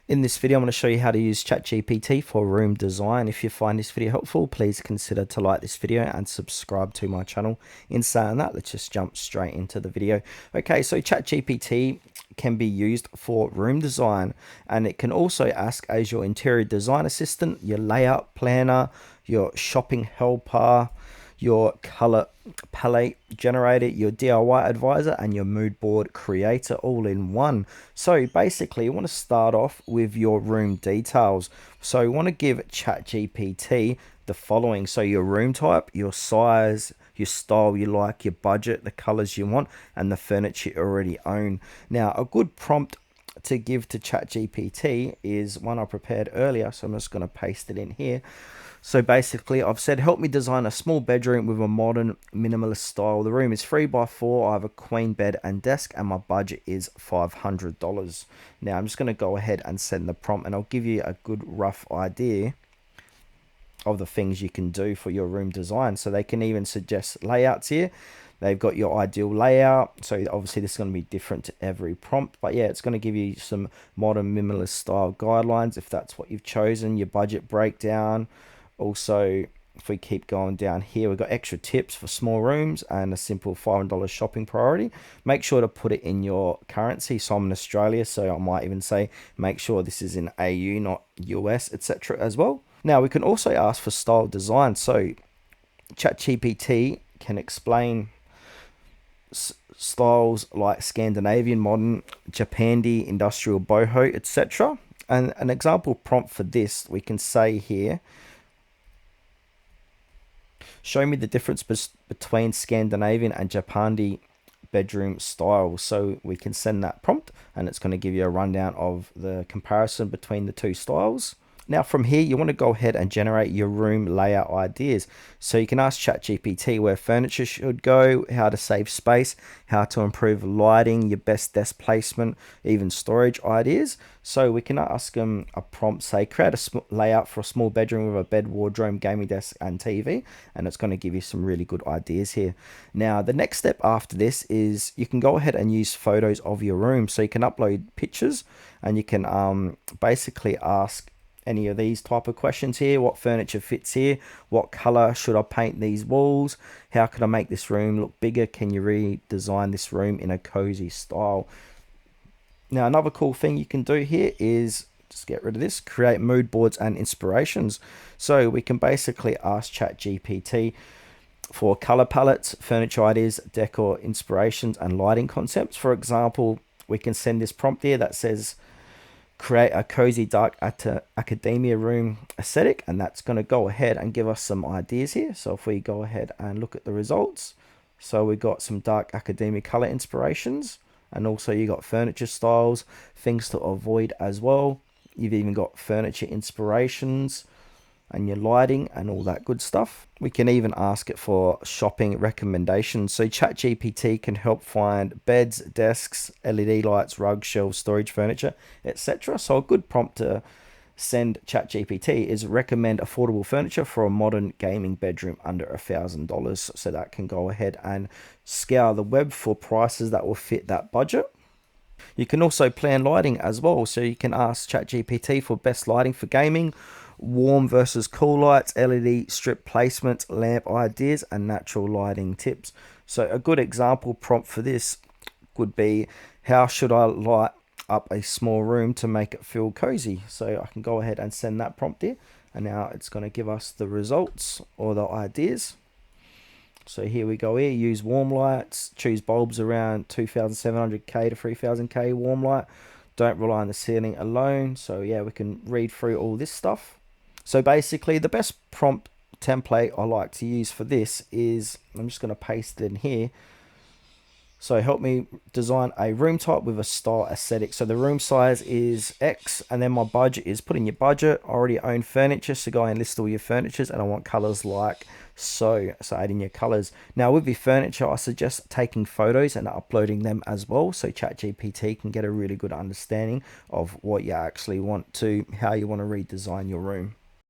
In this video, I'm going to show you how to use ChatGPT for room design. If you find this video helpful, please consider to like this video and subscribe to my channel. In saying that, let's just jump straight into the video. Okay, so ChatGPT can be used for room design, and it can also ask as your interior design assistant, your layout planner, your shopping helper, your color palette generator, your DIY advisor, and your mood board creator all in one. So basically, you want to start off with your room details. So you want to give ChatGPT the following: so your room type, your size, your style you like, your budget, the colors you want, and the furniture you already own. Now, a good prompt to give to ChatGPT is one I prepared earlier, so I'm just going to paste it in here. So basically, I've said, help me design a small bedroom with a modern minimalist style. The room is 3x4. I have a queen bed and desk, and my budget is $500. Now, I'm just going to go ahead and send the prompt, and I'll give you a good rough idea of the things you can do for your room design. So they can even suggest layouts here. They've got your ideal layout. So obviously this is going to be different to every prompt, but yeah, it's going to give you some modern minimalist style guidelines if that's what you've chosen, your budget breakdown. Also, if we keep going down here, we've got extra tips for small rooms and a simple $500 shopping priority. Make sure to put it in your currency. So I'm in Australia, so I might even say make sure this is in AU, not US, etc. as well. Now we can also ask for style design. So ChatGPT can explain styles like Scandinavian, modern, Japandi, industrial, boho, etc. And an example prompt for this, we can say here, show me the difference between Scandinavian and Japandi bedroom styles. So we can send that prompt and it's going to give you a rundown of the comparison between the two styles. Now from here, you want to go ahead and generate your room layout ideas. So you can ask ChatGPT where furniture should go, how to save space, how to improve lighting, your best desk placement, even storage ideas. So we can ask them a prompt, say create a layout for a small bedroom with a bed, wardrobe, gaming desk, and TV. And it's going to give you some really good ideas here. Now, the next step after this is you can go ahead and use photos of your room. So you can upload pictures and you can basically ask any of these type of questions here. What furniture fits here? What color should I paint these walls? How can I make this room look bigger? Can you redesign this room in a cozy style? Now, another cool thing you can do here is just get rid of this, create mood boards and inspirations. So we can basically ask ChatGPT for color palettes, furniture ideas, decor inspirations, and lighting concepts. For example, we can send this prompt here that says create a cozy dark academia room aesthetic, and that's going to go ahead and give us some ideas here. So if we go ahead and look at the results, so we got some dark academia color inspirations, and also you got furniture styles, things to avoid as well. You've even got furniture inspirations and your lighting and all that good stuff. We can even ask it for shopping recommendations. So ChatGPT can help find beds, desks, LED lights, rugs, shelves, storage furniture, etc. So a good prompt to send ChatGPT is recommend affordable furniture for a modern gaming bedroom under $1,000. So that can go ahead and scour the web for prices that will fit that budget. You can also plan lighting as well. So you can ask ChatGPT for best lighting for gaming, warm versus cool lights, LED strip placements, lamp ideas, and natural lighting tips. So a good example prompt for this would be, how should I light up a small room to make it feel cozy? So I can go ahead and send that prompt here, and now it's going to give us the results or the ideas. So here we go here, use warm lights, choose bulbs around 2,700K to 3,000K warm light. Don't rely on the ceiling alone. So yeah, we can read through all this stuff. So basically the best prompt template I like to use for this is, I'm just going to paste it in here. So help me design a room type with a style aesthetic. So the room size is X, and then my budget is, put in your budget. I already own furniture, so go and list all your furnitures, and I want colors like so add in your colors. Now with your furniture, I suggest taking photos and uploading them as well, so ChatGPT can get a really good understanding of what you actually want to, how you want to redesign your room.